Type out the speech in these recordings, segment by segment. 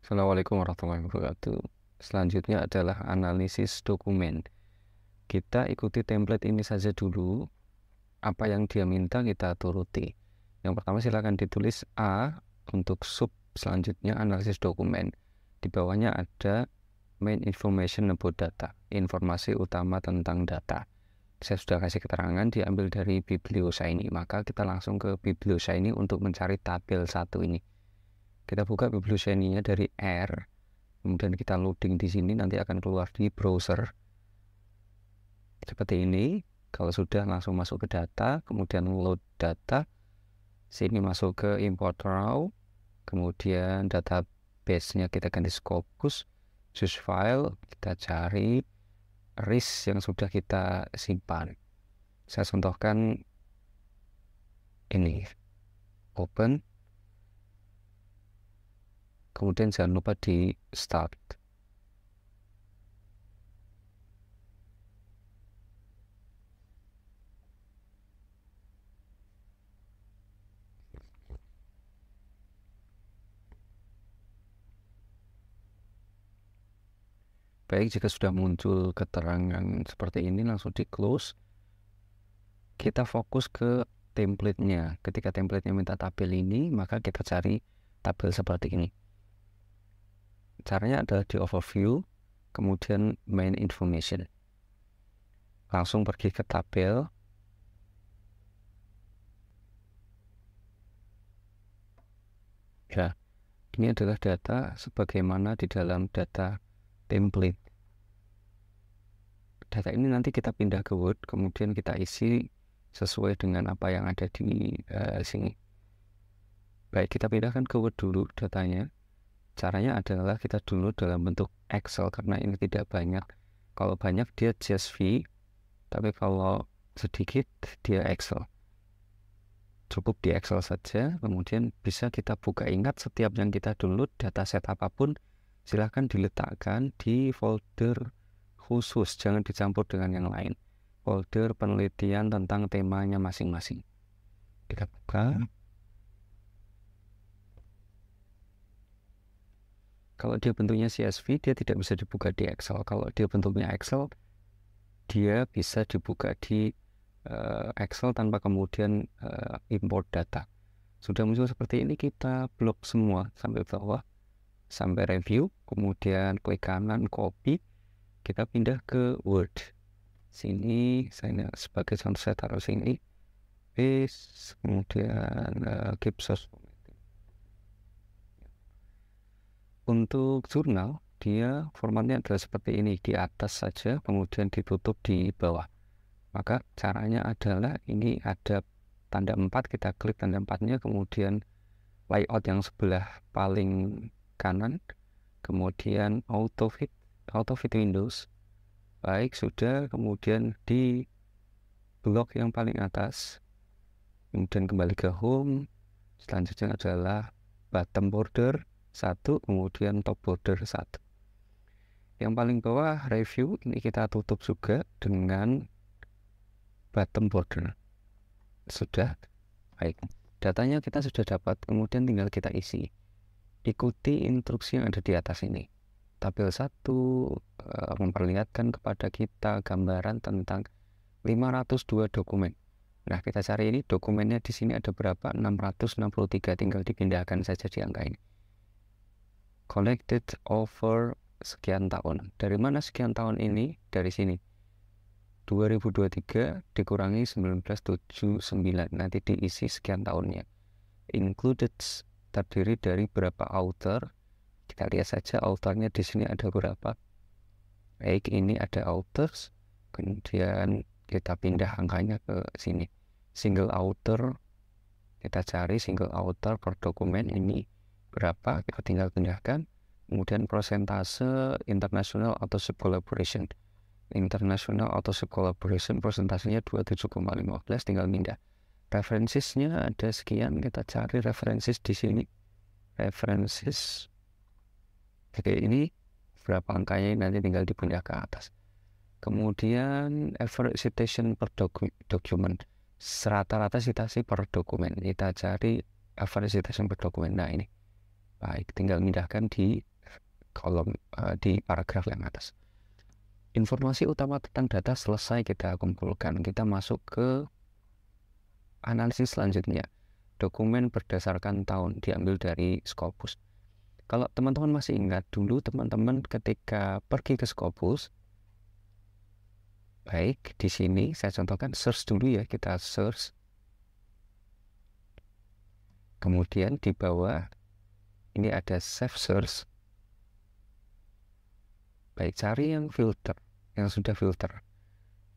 Assalamualaikum warahmatullahi wabarakatuh. Selanjutnya adalah analisis dokumen. Kita ikuti template ini saja dulu. Apa yang dia minta kita turuti. Yang pertama silakan ditulis A untuk sub selanjutnya analisis dokumen. Di bawahnya ada main information about data, informasi utama tentang data. Saya sudah kasih keterangan diambil dari Biblioshiny, maka kita langsung ke Biblioshiny untuk mencari tabel 1 ini. Kita buka Biblioshiny-nya dari R, kemudian kita loading di sini, nanti akan keluar di browser seperti ini. Kalau sudah, langsung masuk ke data, kemudian load data, sini masuk ke import raw, kemudian database-nya kita ganti Scopus, choose file, kita cari RIS yang sudah kita simpan. Saya contohkan ini, open, kemudian jangan lupa di start. Baik, jika sudah muncul keterangan seperti ini, langsung di close. Kita fokus ke template-nya. Ketika template-nya minta tabel ini, maka kita cari tabel seperti ini. Caranya adalah di overview, kemudian main information. Langsung pergi ke tabel. Ya, ini adalah data sebagaimana di dalam data template. Data ini nanti kita pindah ke Word, kemudian kita isi sesuai dengan apa yang ada di sini. Baik, kita pindahkan ke Word dulu datanya. Caranya adalah kita download dalam bentuk Excel, karena ini tidak banyak. Kalau banyak dia CSV, tapi kalau sedikit dia Excel. Cukup di Excel saja, kemudian bisa kita buka. Ingat, setiap yang kita download, dataset apapun, silahkan diletakkan di folder khusus, jangan dicampur dengan yang lain. Folder penelitian tentang temanya masing-masing. Kita buka. Kalau dia bentuknya CSV, dia tidak bisa dibuka di Excel. Kalau dia bentuknya Excel, dia bisa dibuka di Excel tanpa kemudian import data. Sudah muncul seperti ini, kita blok semua sampai bawah, sampai review, kemudian klik kanan, copy, kita pindah ke Word. Sini, saya sebagai contoh saya taruh sini, paste, kemudian keep source. Untuk jurnal, dia formatnya adalah seperti ini, di atas saja, kemudian ditutup di bawah. Maka caranya adalah ini ada tanda 4, kita klik tanda 4-nya, kemudian layout yang sebelah paling kanan, kemudian auto fit Windows. Baik, sudah, kemudian di blok yang paling atas, kemudian kembali ke home. Selanjutnya adalah bottom border 1, kemudian top border 1. Yang paling bawah review, ini kita tutup juga dengan bottom border. Sudah. Baik, datanya kita sudah dapat, kemudian tinggal kita isi. Ikuti instruksi yang ada di atas ini. Tabel 1 memperlihatkan kepada kita gambaran tentang 502 dokumen. Nah, kita cari ini dokumennya di sini ada berapa? 663, tinggal dipindahkan saja di angka ini. Collected over sekian tahun. Dari mana sekian tahun ini? Dari sini. 2023 dikurangi 1979, nanti diisi sekian tahunnya. Included terdiri dari berapa author? Kita lihat saja authornya di sini ada berapa. Baik, ini ada authors, kemudian kita pindah angkanya ke sini. Single author, kita cari single author per dokumen ini berapa, kita tinggal pindahkan. Kemudian persentase international authorship collaboration. International authorship collaboration persentasenya 27,15, tinggal pindah. References-nya ada sekian, kita cari references di sini. References, oke, ini berapa angkanya, nanti tinggal dipindah ke atas. Kemudian average citation per document, rata-rata citasi per dokumen, kita cari average citation per dokumen. Nah, ini baik, tinggal pindahkan di kolom di paragraf yang atas. Informasi utama tentang data selesai kita kumpulkan. Kita masuk ke analisis selanjutnya. Dokumen berdasarkan tahun diambil dari Scopus. Kalau teman-teman masih ingat dulu, teman-teman ketika pergi ke Scopus, baik di sini saya contohkan search dulu ya, kita search. Kemudian di bawah ini ada save search. Baik, cari yang filter, yang sudah filter.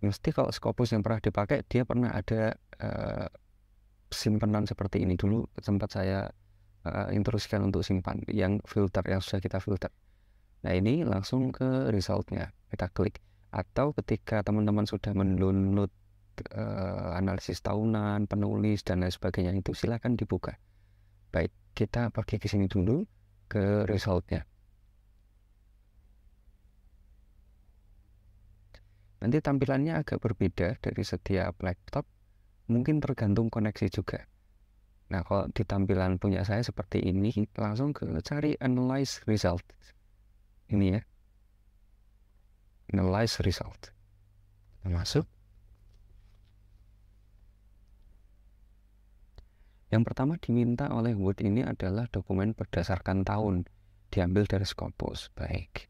Mesti kalau Scopus yang pernah dipakai, dia pernah ada simpanan seperti ini. Dulu sempat saya instruksikan untuk simpan yang filter, yang sudah kita filter. Nah, ini langsung ke resultnya, kita klik. Atau ketika teman-teman sudah mendownload analisis tahunan, penulis, dan lain sebagainya, itu silakan dibuka. Baik, kita pergi ke sini dulu, ke resultnya. Nanti tampilannya agak berbeda dari setiap laptop, mungkin tergantung koneksi juga. Nah, kalau di tampilan punya saya seperti ini, langsung ke cari analyze result. Ini ya, analyze result. Kita masuk. Yang pertama diminta oleh Word ini adalah dokumen berdasarkan tahun, diambil dari Scopus. Baik,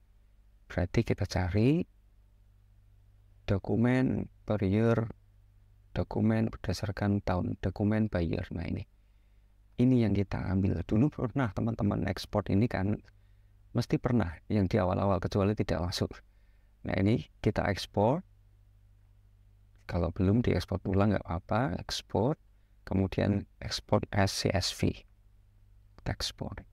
berarti kita cari dokumen per year, dokumen berdasarkan tahun, dokumen by year. Nah, ini yang kita ambil. Dulu pernah teman-teman ekspor ini kan, mesti pernah yang di awal-awal, kecuali tidak masuk. Nah, ini kita ekspor. Kalau belum diekspor ulang nggak apa-apa, ekspor, kemudian ekspor as CSV. Kita ekspor.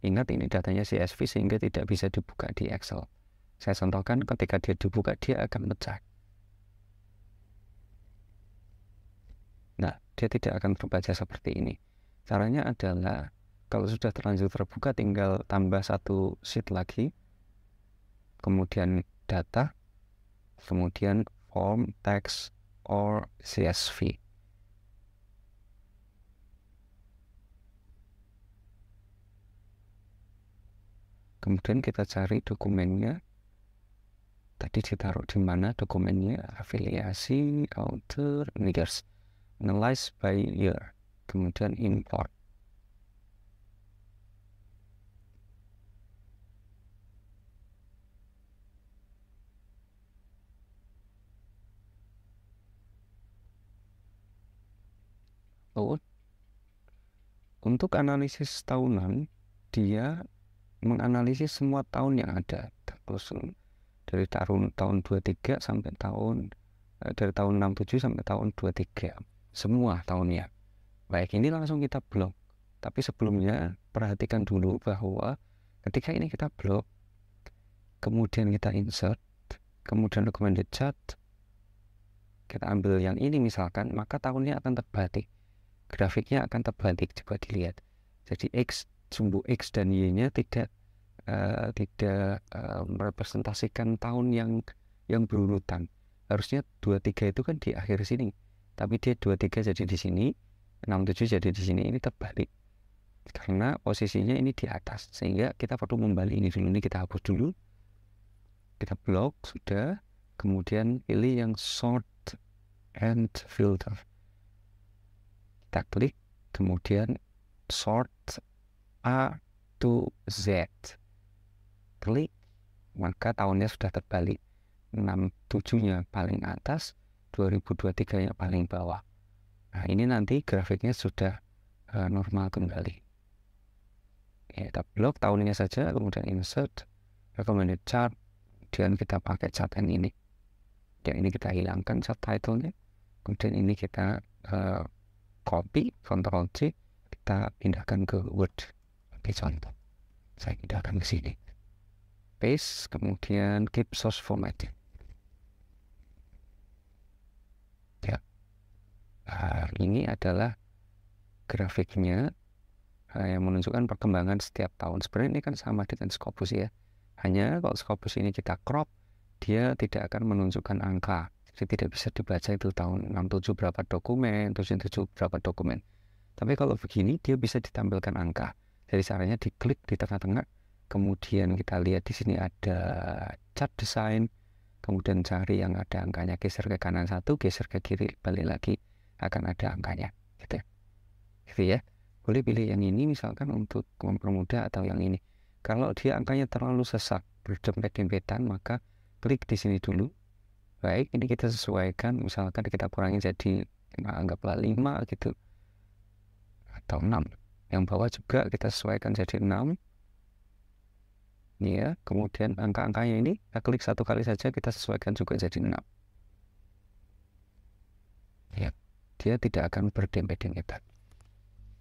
Ingat ini datanya CSV sehingga tidak bisa dibuka di Excel. Saya contohkan, ketika dia dibuka dia akan pecah. Nah, dia tidak akan terbaca seperti ini. Caranya adalah, kalau sudah terlanjur terbuka, tinggal tambah satu sheet lagi, kemudian data, kemudian form, text, or CSV. Kemudian kita cari dokumennya. Tadi ditaruh di mana dokumennya? Afiliasi, author, years. Analyze by year, kemudian import. Load. Untuk analisis tahunan, dia menganalisis semua tahun yang ada, terus dari tahun 23 sampai dari tahun 67 sampai tahun 23, semua tahunnya. Baik, ini langsung kita blok. Tapi sebelumnya perhatikan dulu bahwa ketika ini kita blok, kemudian kita insert, kemudian recommended chart, kita ambil yang ini misalkan, maka tahunnya akan terbalik, grafiknya akan terbalik. Coba dilihat. Jadi sumbu X dan Y-nya tidak merepresentasikan tahun yang berurutan. Harusnya 23 itu kan di akhir sini, tapi dia 23 jadi di sini, 67 jadi di sini. Ini terbalik karena posisinya ini di atas, sehingga kita perlu membalik ini dulu. Ini kita hapus dulu, kita blok sudah, kemudian pilih yang sort and filter, kita klik, kemudian sort A to Z, klik, maka tahunnya sudah terbalik. 67-nya paling atas, 2023-nya paling bawah. Nah, ini nanti grafiknya sudah normal kembali. Ya, kita blok tahunnya saja, kemudian insert, recommended chart, kemudian kita pakai chart ini. Yang ini kita hilangkan chart title-nya, kemudian ini kita copy, Ctrl C, kita pindahkan ke Word. Oke, contoh, saya pindahkan ke sini. Paste, kemudian keep source formatting. Ya, ini adalah grafiknya yang menunjukkan perkembangan setiap tahun. Sebenarnya ini kan sama dengan Scopus ya. Hanya kalau Scopus ini kita crop, dia tidak akan menunjukkan angka. Jadi tidak bisa dibaca itu tahun 67 berapa dokumen, 77 berapa dokumen. Tapi kalau begini dia bisa ditampilkan angka. Jadi caranya diklik di tengah-tengah, Kemudian kita lihat di sini ada chart design, kemudian cari yang ada angkanya, geser ke kanan satu, geser ke kiri, balik lagi akan ada angkanya, gitu ya. Boleh pilih yang ini misalkan untuk mempermudah, atau yang ini. Kalau dia angkanya terlalu sesak, berdempet-dempetan, maka klik di sini dulu. Baik, ini kita sesuaikan, misalkan kita kurangi jadi anggaplah 5 gitu, atau 6. Yang bawah juga kita sesuaikan jadi 6 ya. Kemudian angka-angkanya ini kita klik satu kali saja, kita sesuaikan juga jadi 6 ya. Dia tidak akan berdempet-dempetan.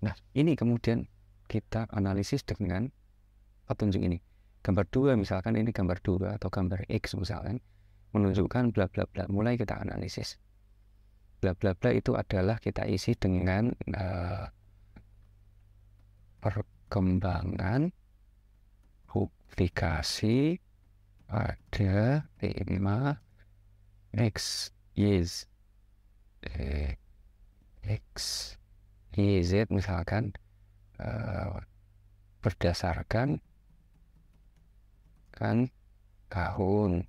Nah, ini kemudian kita analisis dengan petunjuk ini. Gambar 2 misalkan, ini gambar 2 atau gambar X misalkan, menunjukkan bla bla bla. Mulai kita analisis. Bla bla bla itu adalah kita isi dengan perkembangan publikasi pada tema X, Y, Z misalkan, berdasarkan kan tahun.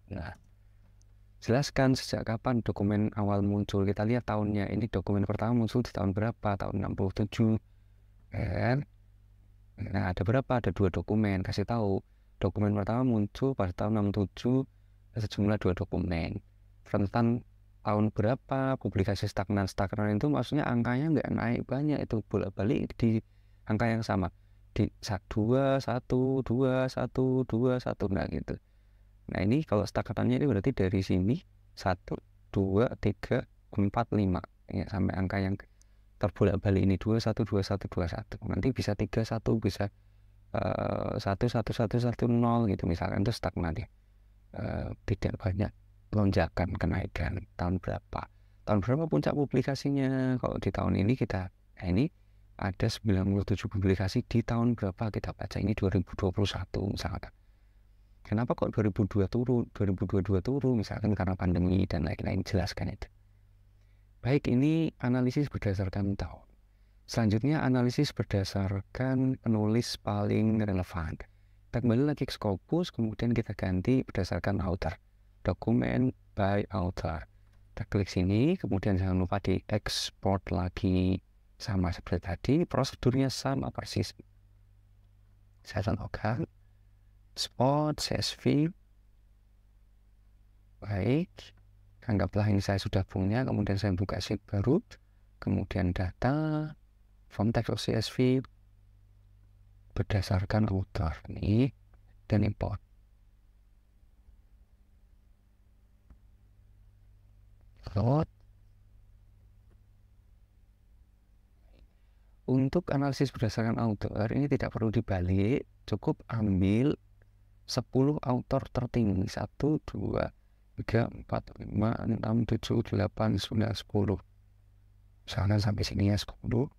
Nah, jelaskan sejak kapan dokumen awal muncul. Kita lihat tahunnya. Ini dokumen pertama muncul di tahun berapa? Tahun 67 kan. Nah, ada berapa? Ada 2 dokumen. Kasih tahu, dokumen pertama muncul pada tahun 67, sejumlah 2 dokumen. Rentan tahun berapa, publikasi stagnan itu maksudnya angkanya nggak naik banyak, itu bolak-balik di angka yang sama, di 2, 1, 2, 1, 2, 1, nah gitu. Nah, ini kalau stagnannya ini berarti dari sini 1, 2, 3, 4, 5 ya, sampai angka yang terbolak-balik ini 2, 1, 2, 1, 2, 1. Nanti bisa 3, 1, bisa 1, 1, 1, 1, 0 gitu misalkan, itu stagnan ya. Tidak banyak lonjakan kenaikan. Tahun berapa puncak publikasinya. Kalau di tahun ini kita, nah ini ada 97 publikasi di tahun berapa, kita baca ini 2021 misalkan. Kenapa kok 2022 turun misalkan karena pandemi dan lain-lain, jelaskan itu. Baik, ini analisis berdasarkan tahun. Selanjutnya analisis berdasarkan penulis paling relevan. Kita kembali lagi ke Scopus, kemudian kita ganti berdasarkan author, dokumen by author. Kita klik sini, kemudian jangan lupa di export lagi, sama seperti tadi, prosedurnya sama persis. Saya contohkan, export CSV. Baik, anggaplah ini saya sudah punya, kemudian saya buka sheet baru, kemudian data from text of CSV berdasarkan author ini, dan import. Load. Untuk analisis berdasarkan author ini tidak perlu dibalik, cukup ambil 10 author tertinggi, 1, 2, 3, 4, 5, 6, 7, 8, 9, 10. Misalnya sampai sini ya 10.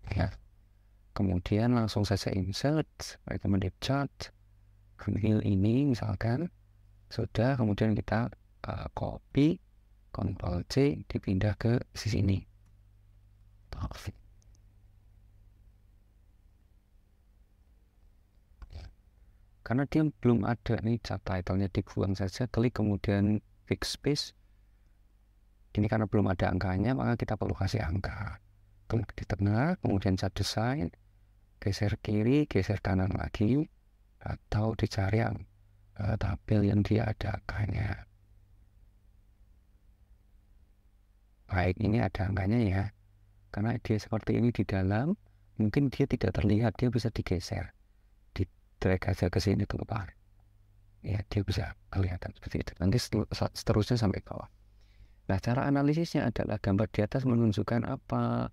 Ya. Kemudian langsung saja insert recommended chart. Ambil ini misalkan sudah, kemudian kita copy, Ctrl C, dipindah ke sisi ini. Karena dia belum ada nih chart title-nya, dibuang saja, klik kemudian fix space. Ini karena belum ada angkanya, maka kita perlu kasih angka. Klik di tengah, kemudian chart design, geser kiri, geser kanan lagi, atau dicari yang tabel yang dia ada angkanya. Baik, ini ada angkanya ya. Karena dia seperti ini di dalam, mungkin dia tidak terlihat, dia bisa digeser. Drag aja ke sini tuh Pak. Ya, dia bisa kelihatan seperti itu. Nanti seterusnya sampai bawah. Nah, cara analisisnya adalah gambar di atas menunjukkan apa.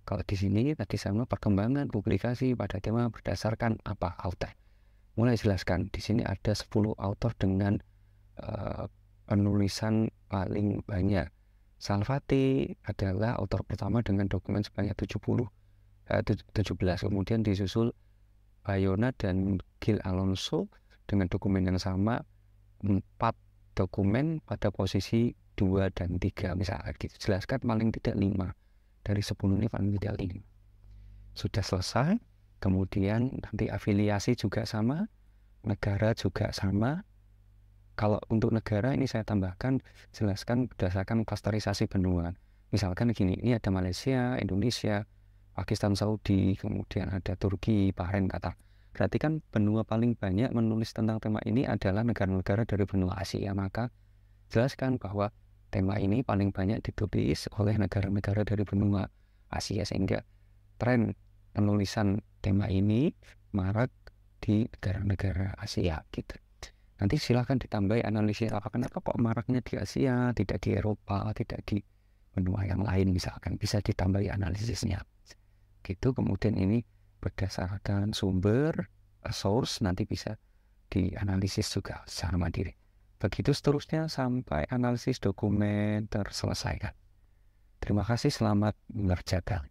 Kalau di sini tadi sama perkembangan publikasi pada tema berdasarkan apa, author. Mulai jelaskan. Di sini ada 10 author dengan penulisan paling banyak. Salvati adalah author pertama dengan dokumen sebanyak 17. Kemudian disusul Bayona dan Gil Alonso dengan dokumen yang sama, 4 dokumen pada posisi 2 dan 3 misalnya gitu. Jelaskan paling tidak 5 dari 10 ini paling tidak 5. Sudah selesai, kemudian nanti afiliasi juga sama, negara juga sama. Kalau untuk negara ini saya tambahkan, jelaskan berdasarkan klasterisasi benua. Misalkan gini, ini ada Malaysia, Indonesia, Pakistan, Saudi, kemudian ada Turki, Bahrain, Qatar. Berarti kan benua paling banyak menulis tentang tema ini adalah negara-negara dari benua Asia. Maka jelaskan bahwa tema ini paling banyak ditulis oleh negara-negara dari benua Asia, sehingga tren penulisan tema ini marak di negara-negara Asia gitu. Nanti silahkan ditambahi analisis kenapa kok maraknya di Asia, tidak di Eropa, tidak di benua yang lain, misalkan bisa ditambahi analisisnya gitu. Kemudian ini berdasarkan sumber source nanti bisa dianalisis juga secara mandiri. Begitu seterusnya sampai analisis dokumen terselesaikan. Terima kasih, selamat mengerjakan.